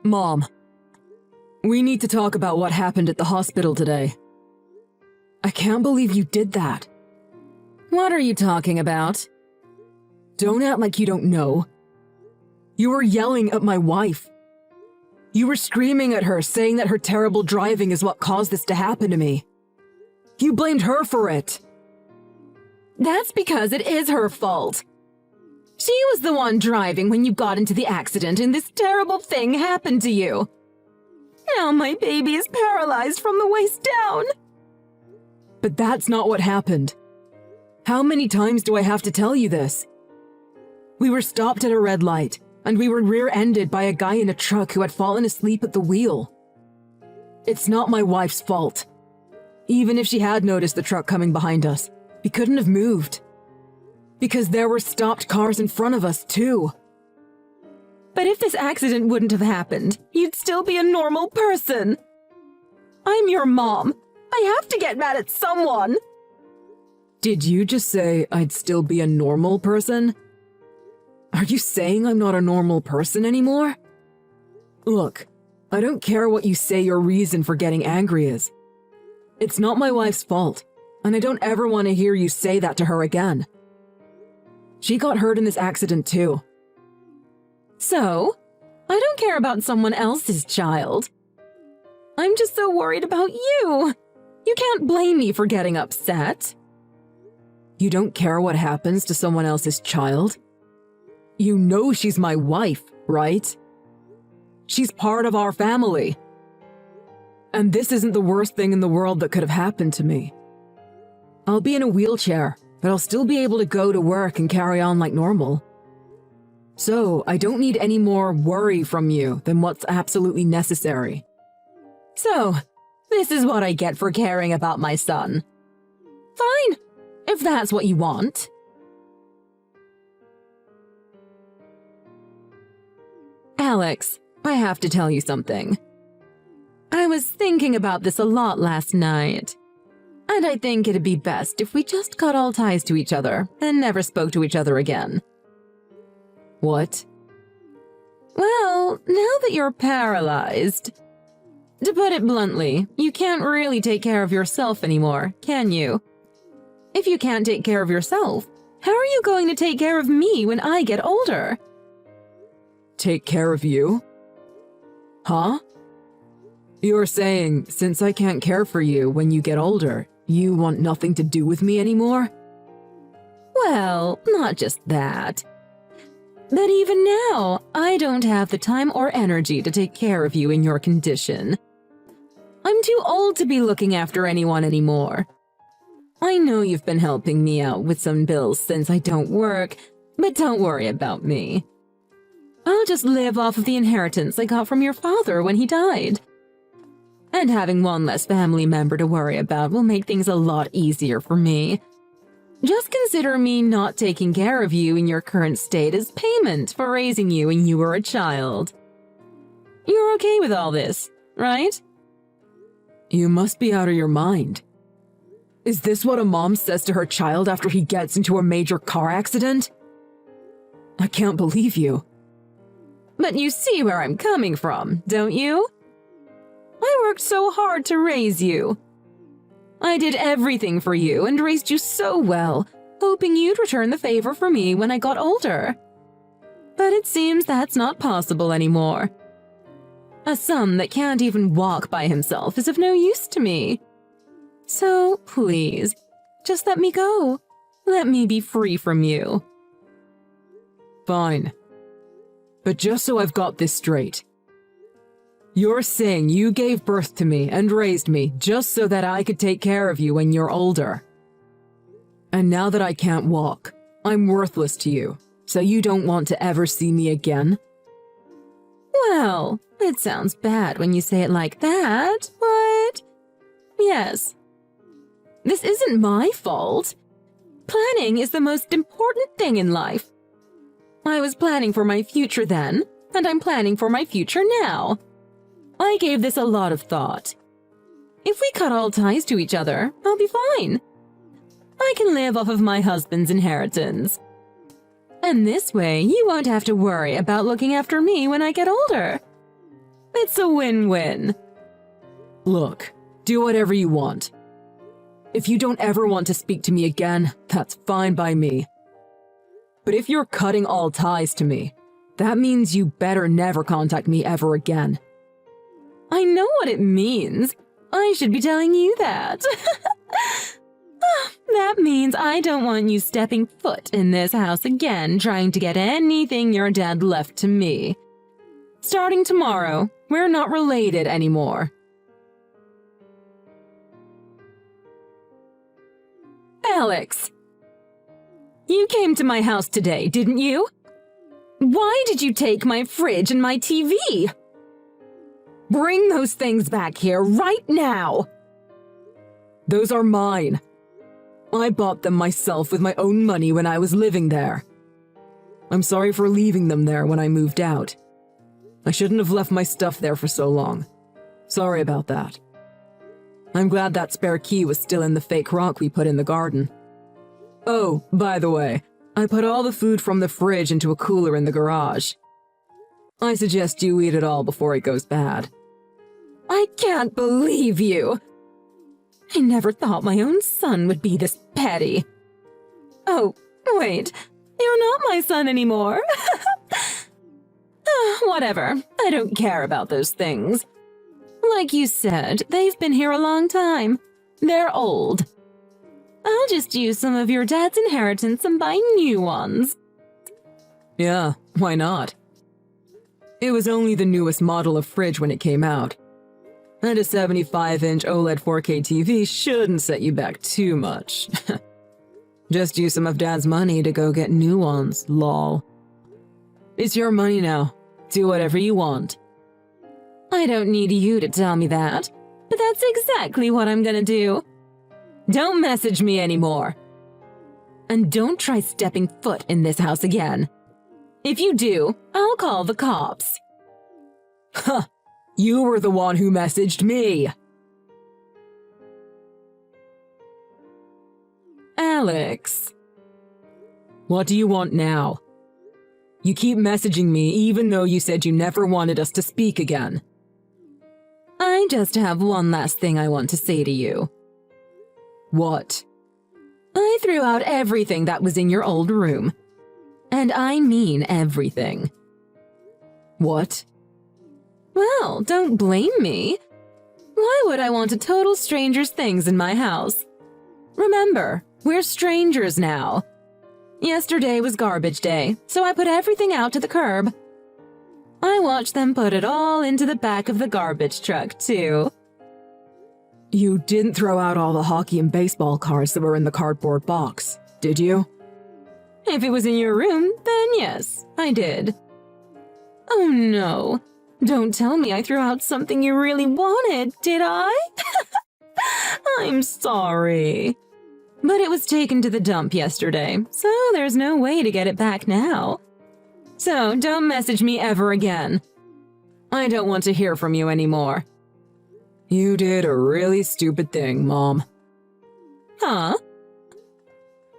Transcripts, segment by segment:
Mom, we need to talk about what happened at the hospital today. I can't believe you did that. What are you talking about? Don't act like you don't know. You were yelling at my wife. You were screaming at her, saying that her terrible driving is what caused this to happen to me. You blamed her for it. That's because it is her fault. She was the one driving when you got into the accident and this terrible thing happened to you. Now my baby is paralyzed from the waist down. But that's not what happened. How many times do I have to tell you this? We were stopped at a red light, and we were rear-ended by a guy in a truck who had fallen asleep at the wheel. It's not my wife's fault. Even if she had noticed the truck coming behind us, we couldn't have moved. Because there were stopped cars in front of us, too. But if this accident wouldn't have happened, you'd still be a normal person. I'm your mom. I have to get mad at someone. Did you just say I'd still be a normal person? Are you saying I'm not a normal person anymore? Look, I don't care what you say your reason for getting angry is. It's not my wife's fault, and I don't ever want to hear you say that to her again. She got hurt in this accident too. So, I don't care about someone else's child. I'm just so worried about you. You can't blame me for getting upset. You don't care what happens to someone else's child? You know she's my wife, right? She's part of our family. And this isn't the worst thing in the world that could have happened to me. I'll be in a wheelchair, but I'll still be able to go to work and carry on like normal. So, I don't need any more worry from you than what's absolutely necessary. So, this is what I get for caring about my son. Fine, if that's what you want. Alex, I have to tell you something. I was thinking about this a lot last night, and I think it'd be best if we just cut all ties to each other and never spoke to each other again. What? Well, now that you're paralyzed, to put it bluntly, you can't really take care of yourself anymore, can you? If you can't take care of yourself, how are you going to take care of me when I get older? Take care of you? Huh? You're saying, since I can't care for you when you get older, you want nothing to do with me anymore? Well, not just that. But even now, I don't have the time or energy to take care of you in your condition. I'm too old to be looking after anyone anymore. I know you've been helping me out with some bills since I don't work, but don't worry about me. I'll just live off of the inheritance I got from your father when he died. And having one less family member to worry about will make things a lot easier for me. Just consider me not taking care of you in your current state as payment for raising you when you were a child. You're okay with all this, right? You must be out of your mind. Is this what a mom says to her child after he gets into a major car accident? I can't believe you. But you see where I'm coming from, don't you? I worked so hard to raise you. I did everything for you and raised you so well, hoping you'd return the favor for me when I got older. But it seems that's not possible anymore. A son that can't even walk by himself is of no use to me. So, please, just let me go. Let me be free from you. Fine. But just so I've got this straight, you're saying you gave birth to me and raised me just so that I could take care of you when you're older. And now that I can't walk, I'm worthless to you, so you don't want to ever see me again? Well, it sounds bad when you say it like that, but yes. This isn't my fault. Planning is the most important thing in life. I was planning for my future then, and I'm planning for my future now. I gave this a lot of thought. If we cut all ties to each other, I'll be fine. I can live off of my husband's inheritance. And this way, you won't have to worry about looking after me when I get older. It's a win-win. Look, do whatever you want. If you don't ever want to speak to me again, that's fine by me. But if you're cutting all ties to me, that means you better never contact me ever again. I know what it means. I should be telling you that. That means I don't want you stepping foot in this house again trying to get anything your dad left to me. Starting tomorrow, we're not related anymore. Alex! You came to my house today, didn't you? Why did you take my fridge and my TV? Bring those things back here right now! Those are mine. I bought them myself with my own money when I was living there. I'm sorry for leaving them there when I moved out. I shouldn't have left my stuff there for so long. Sorry about that. I'm glad that spare key was still in the fake rock we put in the garden. Oh, by the way, I put all the food from the fridge into a cooler in the garage. I suggest you eat it all before it goes bad. I can't believe you! I never thought my own son would be this petty. Oh, wait, you're not my son anymore. Whatever, I don't care about those things. Like you said, they've been here a long time. They're old. I'll just use some of your dad's inheritance and buy new ones. Yeah, why not? It was only the newest model of fridge when it came out. And a 75-inch OLED 4K TV shouldn't set you back too much. Just use some of Dad's money to go get new ones, lol. It's your money now. Do whatever you want. I don't need you to tell me that, but that's exactly what I'm gonna do. Don't message me anymore. And don't try stepping foot in this house again. If you do, I'll call the cops. Huh, you were the one who messaged me. Alex. What do you want now? You keep messaging me even though you said you never wanted us to speak again. I just have one last thing I want to say to you. What? I threw out everything that was in your old room. And I mean everything. What? Well, don't blame me. Why would I want a total stranger's things in my house? Remember, we're strangers now. Yesterday was garbage day, so I put everything out to the curb. I watched them put it all into the back of the garbage truck, too. You didn't throw out all the hockey and baseball cards that were in the cardboard box, did you? If it was in your room, then yes, I did. Oh no, don't tell me I threw out something you really wanted, did I? I'm sorry. But it was taken to the dump yesterday, so there's no way to get it back now. So don't message me ever again. I don't want to hear from you anymore. You did a really stupid thing, Mom. Huh?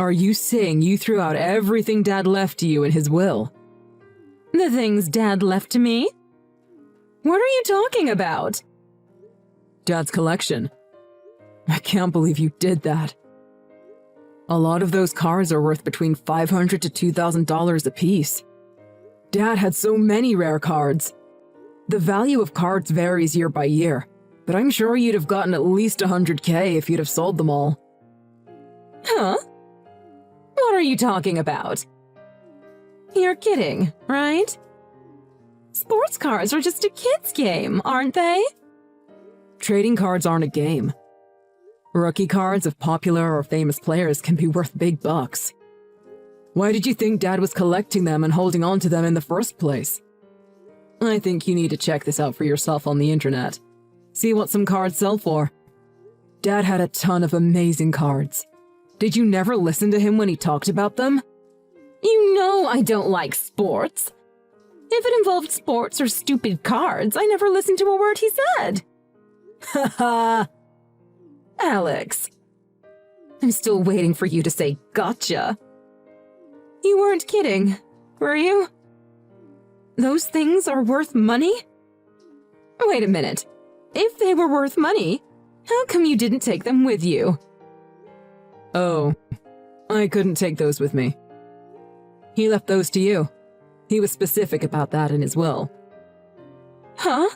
Are you saying you threw out everything Dad left to you in his will? The things Dad left to me? What are you talking about? Dad's collection. I can't believe you did that. A lot of those cards are worth between $500 to $2,000 apiece. Dad had so many rare cards. The value of cards varies year by year, but I'm sure you'd have gotten at least $100K if you'd have sold them all. Huh? What are you talking about? You're kidding, right? Sports cards are just a kid's game, aren't they? Trading cards aren't a game. Rookie cards of popular or famous players can be worth big bucks. Why did you think Dad was collecting them and holding on to them in the first place? I think you need to check this out for yourself on the internet. See what some cards sell for. Dad had a ton of amazing cards. Did you never listen to him when he talked about them? You know I don't like sports. If it involved sports or stupid cards, I never listened to a word he said. Haha. Alex. I'm still waiting for you to say gotcha. You weren't kidding, were you? Those things are worth money? Wait a minute. If they were worth money, how come you didn't take them with you? Oh, I couldn't take those with me. He left those to you. He was specific about that in his will. Huh?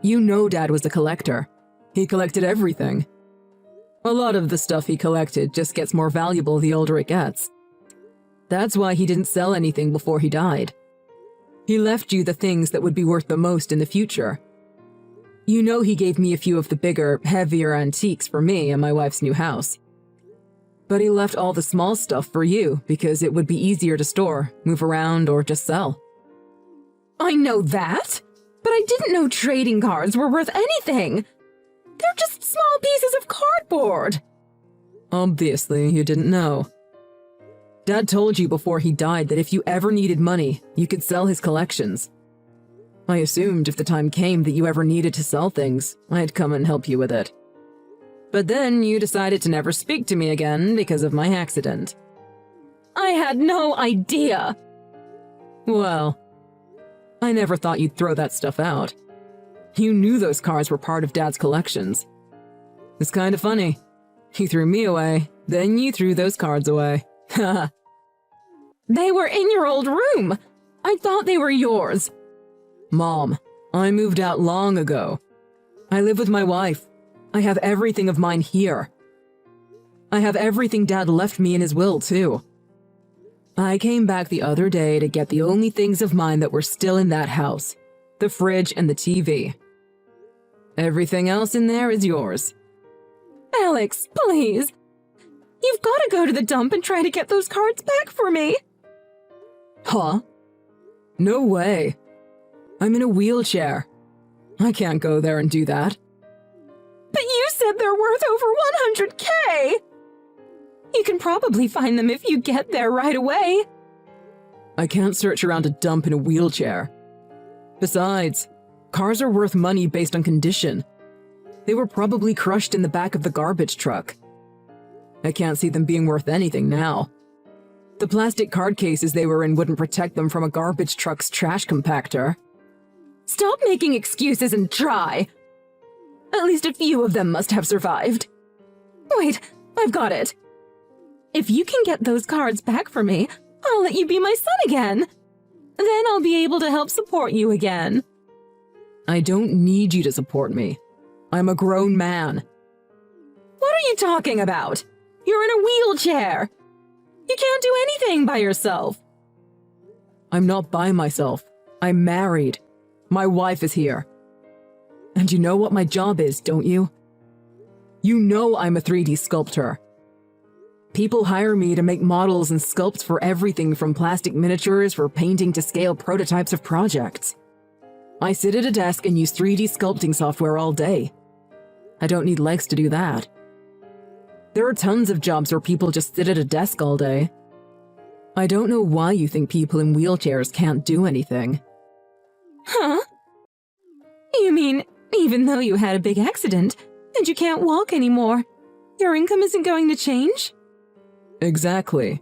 You know Dad was a collector. He collected everything. A lot of the stuff he collected just gets more valuable the older it gets. That's why he didn't sell anything before he died. He left you the things that would be worth the most in the future. You know he gave me a few of the bigger, heavier antiques for me and my wife's new house. But he left all the small stuff for you because it would be easier to store, move around, or just sell. I know that, but I didn't know trading cards were worth anything. They're just small pieces of cardboard. Obviously, you didn't know. Dad told you before he died that if you ever needed money, you could sell his collections. I assumed if the time came that you ever needed to sell things, I'd come and help you with it. But then you decided to never speak to me again because of my accident. I had no idea. Well, I never thought you'd throw that stuff out. You knew those cards were part of Dad's collections. It's kind of funny. You threw me away, then you threw those cards away. Haha. They were in your old room. I thought they were yours. Mom, I moved out long ago. I live with my wife. I have everything of mine here. I have everything Dad left me in his will, too. I came back the other day to get the only things of mine that were still in that house. The fridge and the TV. Everything else in there is yours. Alex, please. You've got to go to the dump and try to get those cards back for me. Huh? No way. I'm in a wheelchair. I can't go there and do that. But you said they're worth over 100K! You can probably find them if you get there right away. I can't search around a dump in a wheelchair. Besides, cars are worth money based on condition. They were probably crushed in the back of the garbage truck. I can't see them being worth anything now. The plastic card cases they were in wouldn't protect them from a garbage truck's trash compactor. Stop making excuses and try. At least a few of them must have survived. Wait, I've got it. If you can get those cards back for me, I'll let you be my son again. Then I'll be able to help support you again. I don't need you to support me. I'm a grown man. What are you talking about? You're in a wheelchair. You can't do anything by yourself. I'm not by myself. I'm married. My wife is here. And you know what my job is, don't you? You know I'm a 3D sculptor. People hire me to make models and sculpt for everything from plastic miniatures for painting to scale prototypes of projects. I sit at a desk and use 3D sculpting software all day. I don't need legs to do that. There are tons of jobs where people just sit at a desk all day. I don't know why you think people in wheelchairs can't do anything. Huh? You mean, even though you had a big accident and you can't walk anymore, your income isn't going to change? Exactly.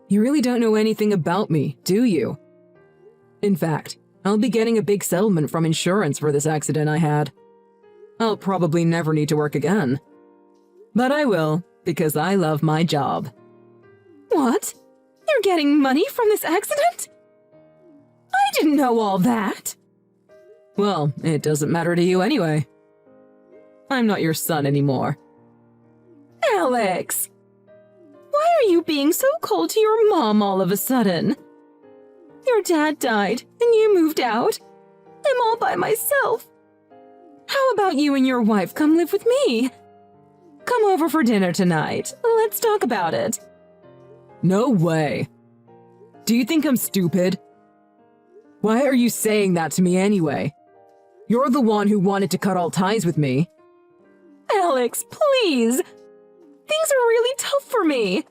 You really don't know anything about me, do you? In fact, I'll be getting a big settlement from insurance for this accident I had. I'll probably never need to work again. But I will, because I love my job. What? You're getting money from this accident? I didn't know all that. Well, it doesn't matter to you anyway. I'm not your son anymore. Alex! Why are you being so cold to your mom all of a sudden? Your dad died, and you moved out. I'm all by myself. How about you and your wife come live with me? Come over for dinner tonight. Let's talk about it. No way. Do you think I'm stupid? Why are you saying that to me anyway? You're the one who wanted to cut all ties with me. Alex, please! Things are really tough for me.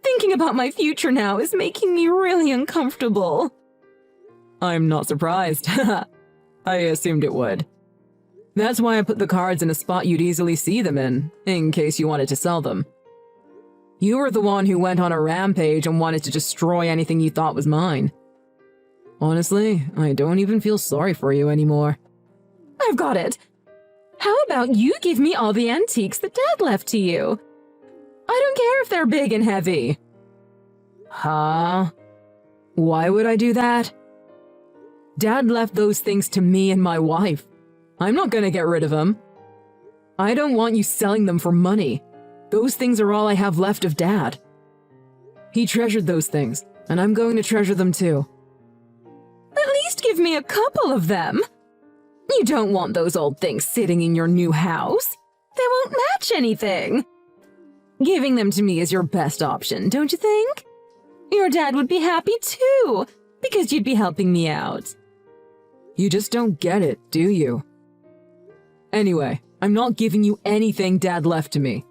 Thinking about my future now is making me really uncomfortable. I'm not surprised. I assumed it would. That's why I put the cards in a spot you'd easily see them in case you wanted to sell them. You were the one who went on a rampage and wanted to destroy anything you thought was mine. Honestly, I don't even feel sorry for you anymore. I've got it. How about you give me all the antiques that Dad left to you? I don't care if they're big and heavy. Huh? Why would I do that? Dad left those things to me and my wife. I'm not gonna get rid of them. I don't want you selling them for money. Those things are all I have left of Dad. He treasured those things, and I'm going to treasure them too. At least give me a couple of them. You don't want those old things sitting in your new house. They won't match anything. Giving them to me is your best option, don't you think? Your dad would be happy too, because you'd be helping me out. You just don't get it, do you? Anyway, I'm not giving you anything Dad left to me.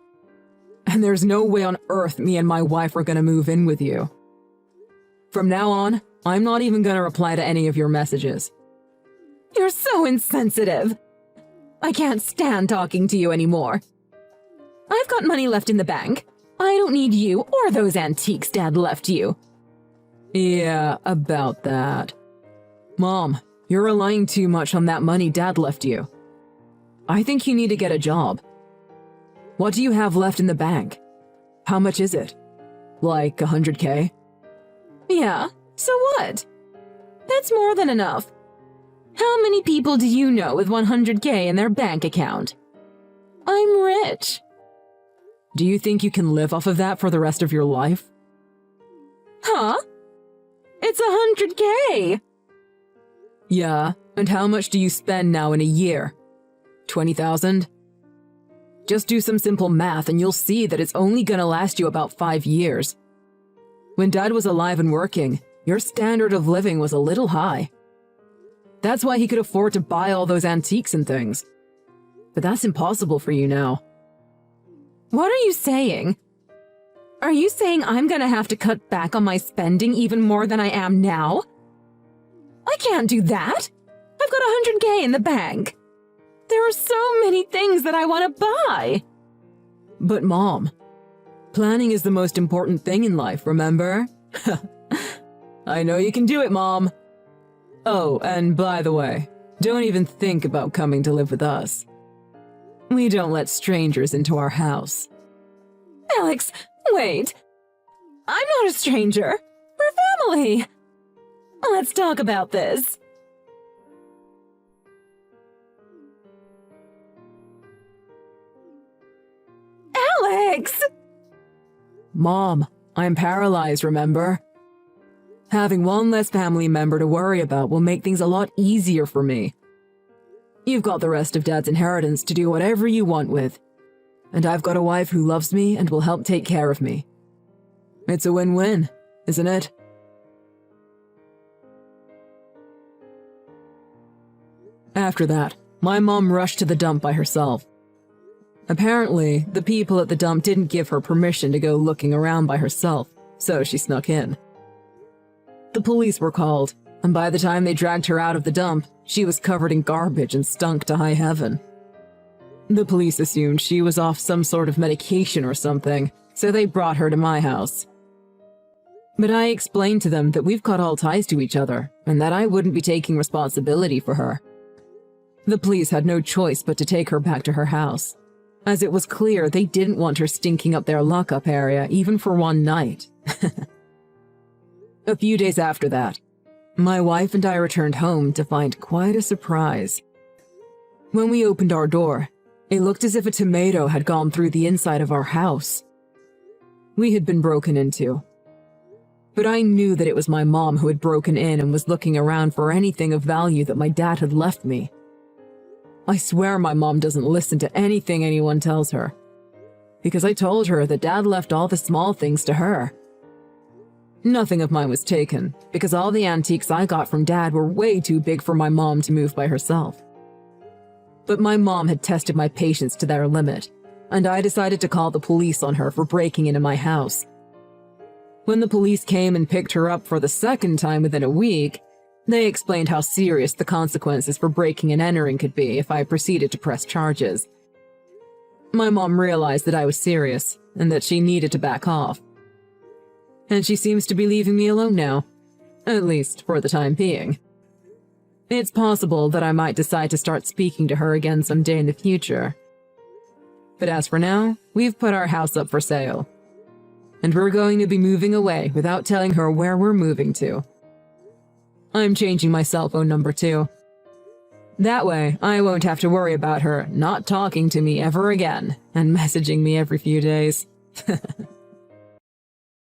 And there's no way on earth me and my wife are gonna move in with you. From now on, I'm not even gonna reply to any of your messages. You're so insensitive. I can't stand talking to you anymore. I've got money left in the bank. I don't need you or those antiques Dad left you. Yeah, about that. Mom, you're relying too much on that money Dad left you. I think you need to get a job. What do you have left in the bank? How much is it? Like 100K? Yeah, so what? That's more than enough. How many people do you know with 100K in their bank account? I'm rich. Do you think you can live off of that for the rest of your life? Huh? It's 100K! Yeah, and how much do you spend now in a year? 20,000? Just do some simple math and you'll see that it's only gonna last you about 5 years. When Dad was alive and working, your standard of living was a little high. That's why he could afford to buy all those antiques and things. But that's impossible for you now. What are you saying? Are you saying I'm gonna have to cut back on my spending even more than I am now? I can't do that. I've got 100K in the bank. There are so many things that I want to buy. But Mom, planning is the most important thing in life, remember? I know you can do it, Mom. Oh, and by the way, don't even think about coming to live with us. We don't let strangers into our house. Alex, wait. I'm not a stranger. We're family. Let's talk about this. Alex! Mom, I'm paralyzed, remember? Having one less family member to worry about will make things a lot easier for me. You've got the rest of Dad's inheritance to do whatever you want with. And I've got a wife who loves me and will help take care of me. It's a win-win, isn't it? After that, my mom rushed to the dump by herself. Apparently, the people at the dump didn't give her permission to go looking around by herself, so she snuck in. The police were called, and by the time they dragged her out of the dump, she was covered in garbage and stunk to high heaven. The police assumed she was off some sort of medication or something, so they brought her to my house. But I explained to them that we've cut all ties to each other, and that I wouldn't be taking responsibility for her. The police had no choice but to take her back to her house, as it was clear they didn't want her stinking up their lockup area even for one night. A few days after that, my wife and I returned home to find quite a surprise. When we opened our door, it looked as if a tomato had gone through the inside of our house. We had been broken into. But I knew that it was my mom who had broken in and was looking around for anything of value that my dad had left me. I swear my mom doesn't listen to anything anyone tells her, because I told her that Dad left all the small things to her. Nothing of mine was taken, because all the antiques I got from Dad were way too big for my mom to move by herself. But my mom had tested my patience to their limit, and I decided to call the police on her for breaking into my house. When the police came and picked her up for the second time within a week, they explained how serious the consequences for breaking and entering could be if I proceeded to press charges. My mom realized that I was serious and that she needed to back off. And she seems to be leaving me alone now. at least for the time being. It's possible that I might decide to start speaking to her again someday in the future. But as for now, we've put our house up for sale. And we're going to be moving away without telling her where we're moving to. I'm changing my cell phone number too. That way, I won't have to worry about her not talking to me ever again and messaging me every few days.